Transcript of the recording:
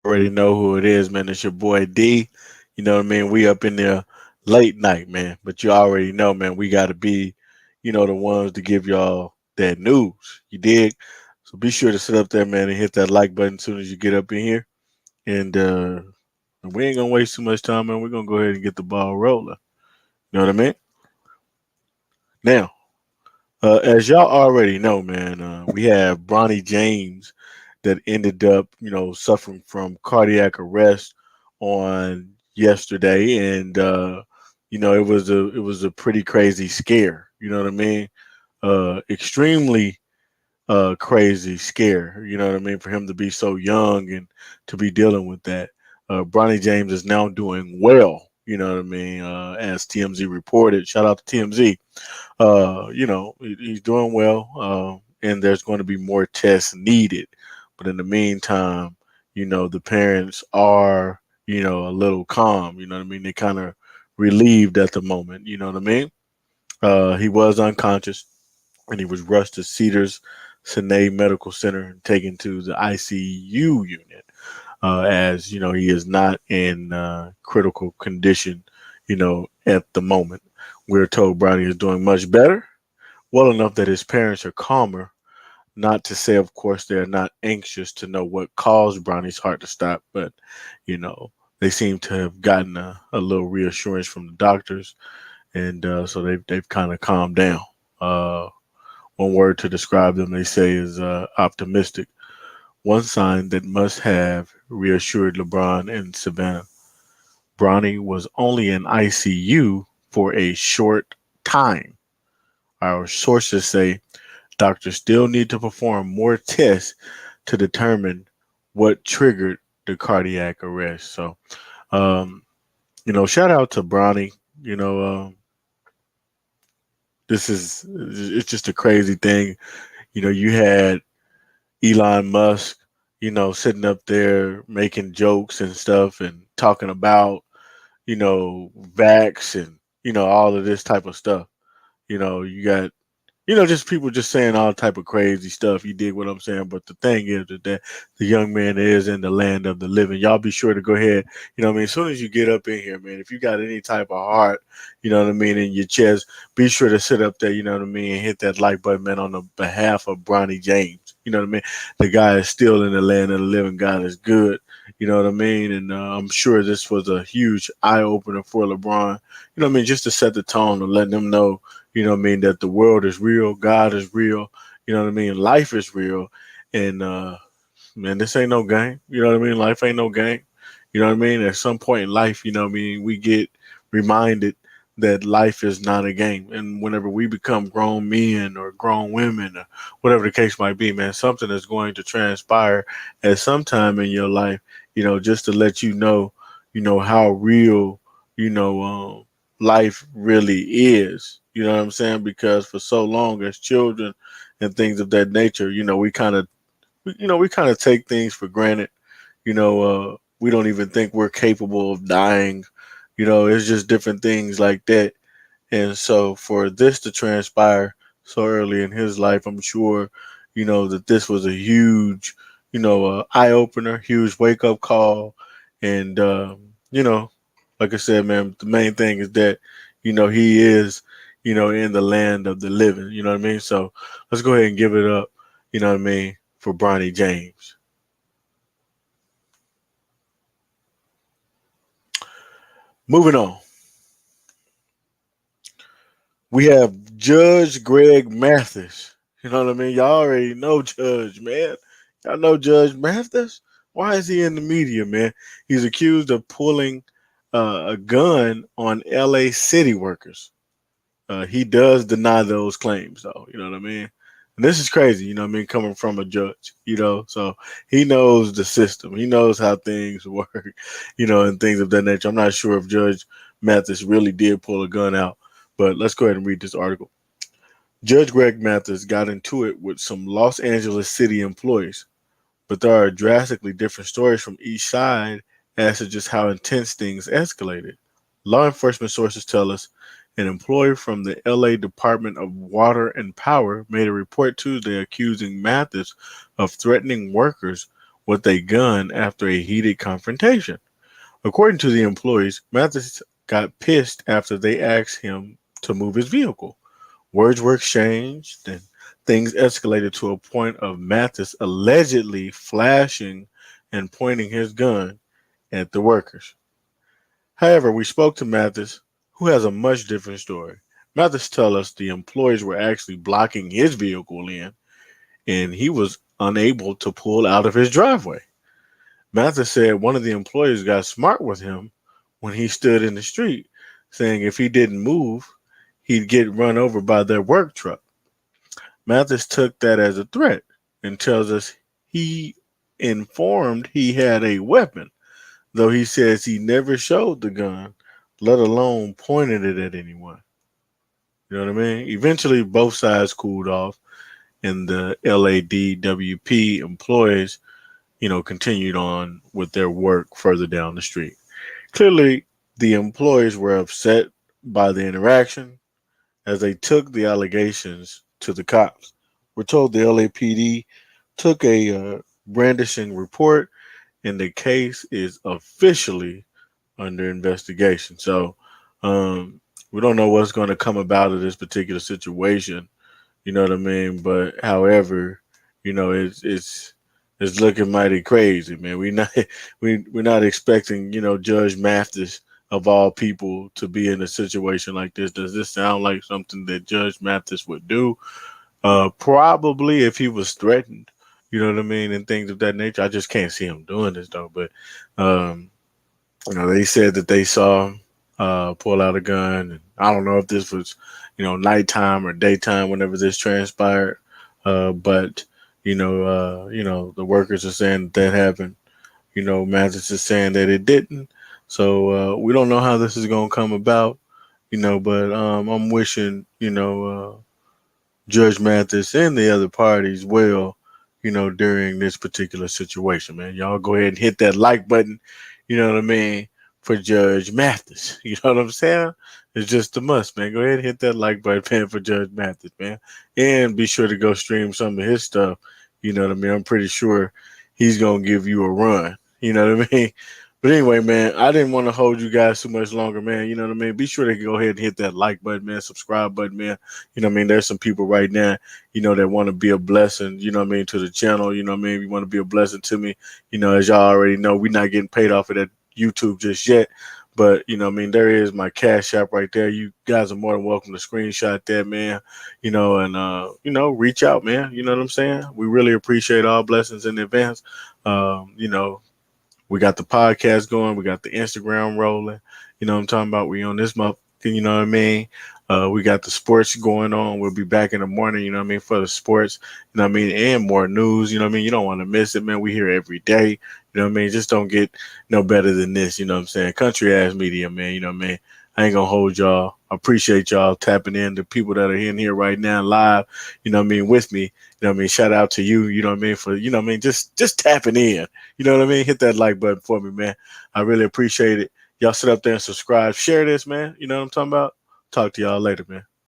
Already know who it is, man. It's your boy D. You know what I mean? We up in there late night, man. But you already know, man, we got to be, the ones to give y'all that news. You dig? So be sure to sit up there, man, and hit that like button as soon as you get up in here. And we ain't going to waste too much time, man. We're going to go ahead and get the ball rolling. You know what I mean? Now, as y'all already know, man, we have Bronny James that ended up, suffering from cardiac arrest on yesterday, and it was a pretty crazy scare. You know what I mean? Extremely crazy scare. You know what I mean? For him to be so young and to be dealing with that. Bronny James is now doing well. You know what I mean? As TMZ reported. Shout out to TMZ. He's doing well, and there's going to be more tests needed. But in the meantime, the parents are, a little calm. You know what I mean? They kind of relieved at the moment. You know what I mean? He was unconscious, and he was rushed to Cedars Sinai Medical Center and taken to the ICU unit. As he is not in critical condition, at the moment. We're told Brownie is doing much better, well enough that his parents are calmer. Not to say, of course, they're not anxious to know what caused Brownie's heart to stop, but you know they seem to have gotten a little reassurance from the doctors, and so they've kind of calmed down. Uh, One word to describe them, they say, is optimistic. One sign that must have reassured LeBron and Savannah. Bronny was only in ICU for a short time. Our sources say doctors still need to perform more tests to determine what triggered the cardiac arrest. So, um, shout out to Bronny. You know, this is it's just a crazy thing. You had Elon Musk, sitting up there making jokes and stuff and talking about, vax and, all of this type of stuff. You got, just people just saying all type of crazy stuff. You dig what I'm saying? But the thing is that the young man is in the land of the living. Y'all be sure to go ahead. What I mean? As soon as you get up in here, man, if you got any type of heart, what I mean, in your chest, be sure to sit up there, what I mean, and hit that like button, man, on the behalf of Bronny James. You know what I mean? The guy is still in the land of the living. God is good. You know what I mean? And I'm sure this was a huge eye opener for LeBron. You know what I mean? Just to set the tone and let them know, that the world is real, God is real, life is real. And man, this ain't no game. You know what I mean? Life ain't no game. You know what I mean? At some point in life, we get reminded that life is not a game. And whenever we become grown men or grown women or whatever the case might be, man, something is going to transpire at some time in your life, just to let how real, life really is. You know what I'm saying? Because for so long as children and things of that nature, we kind of take things for granted. We don't even think we're capable of dying. It's just different things like that. And so for this to transpire so early in his life, I'm sure, that this was a huge, eye opener, huge wake up call. And, like I said, man, the main thing is that, he is, in the land of the living. You know what I mean? So let's go ahead and give it up, what I mean, for Bronny James. Moving on, we have Judge Greg Mathis. You know what I mean? Y'all already know Judge, man. Y'all know Judge Mathis? Why is he in the media, man? He's accused of pulling a gun on LA city workers. He does deny those claims, though. You know what I mean? And this is crazy, coming from a judge, so he knows the system. He knows how things work, and things of that nature. I'm not sure if Judge Mathis really did pull a gun out, but let's go ahead and read this article. Judge Greg Mathis got into it with some Los Angeles city employees, but there are drastically different stories from each side as to just how intense things escalated. Law enforcement sources tell us An employee from the LA Department of Water and Power made a report Tuesday accusing Mathis of threatening workers with a gun after a heated confrontation. According to the employees, Mathis got pissed after they asked him to move his vehicle. Words were exchanged and things escalated to a point of Mathis allegedly flashing and pointing his gun at the workers. However, we spoke to Mathis, who has a much different story. Mathis tells us the employees were actually blocking his vehicle in, and he was unable to pull out of his driveway. Mathis said one of the employees got smart with him when he stood in the street, saying if he didn't move, he'd get run over by their work truck. Mathis took that as a threat and tells us he informed he had a weapon, though he says he never showed the gun, let alone pointed it at anyone. You know what I mean? Eventually, both sides cooled off, and the LADWP employees, continued on with their work further down the street. Clearly, the employees were upset by the interaction as they took the allegations to the cops. We're told the LAPD took a brandishing report, and the case is officially under investigation. So we don't know what's going to come about of this particular situation. You know what I mean? But however, it's looking mighty crazy, man. We not we're not expecting Judge Mathis of all people to be in a situation like this. Does this sound like something that Judge Mathis would do? Probably if he was threatened. You know what I mean, and things of that nature. I just can't see him doing this though. But um, they said that they saw him pull out a gun. And I don't know if this was, nighttime or daytime whenever this transpired. But the workers are saying that happened. Mathis is saying that it didn't. So we don't know how this is gonna come about. But I'm wishing Judge Mathis and the other parties well, during this particular situation, man. Y'all go ahead and hit that like button, you know what I mean, for Judge Mathis. You know what I'm saying? It's just a must, man. Go ahead and hit that like button, man, for Judge Mathis, man. And be sure to go stream some of his stuff. You know what I mean? I'm pretty sure he's going to give you a run. You know what I mean? But anyway, man, I didn't want to hold you guys too much longer, man. You know what I mean? Be sure to go ahead and hit that like button, man, subscribe button, man. You know what I mean? There's some people right now, that want to be a blessing, you know what I mean, to the channel. You know what I mean? You want to be a blessing to me. As y'all already know, we're not getting paid off of that YouTube just yet. But, there is my cash app right there. You guys are more than welcome to screenshot that, man, reach out, man. You know what I'm saying? We really appreciate all blessings in advance. Um, you know, we got the podcast going. We got the Instagram rolling. You know what I'm talking about? We on this month. You know what I mean? We got the sports going on. We'll be back in the morning, you know what I mean, for the sports, you know what I mean, and more news, you know what I mean? You don't want to miss it, man. We here every day, you know what I mean? Just don't get no better than this, you know what I'm saying? Country ass media, man, you know what I mean? I ain't gonna hold y'all. I appreciate y'all tapping in, the people that are in here right now live, you know what I mean, with me. You know what I mean? Shout out to you, you know what I mean, for, you know what I mean, just tapping in. You know what I mean? Hit that like button for me, man. I really appreciate it. Y'all sit up there and subscribe. Share this, man. You know what I'm talking about? Talk to y'all later, man.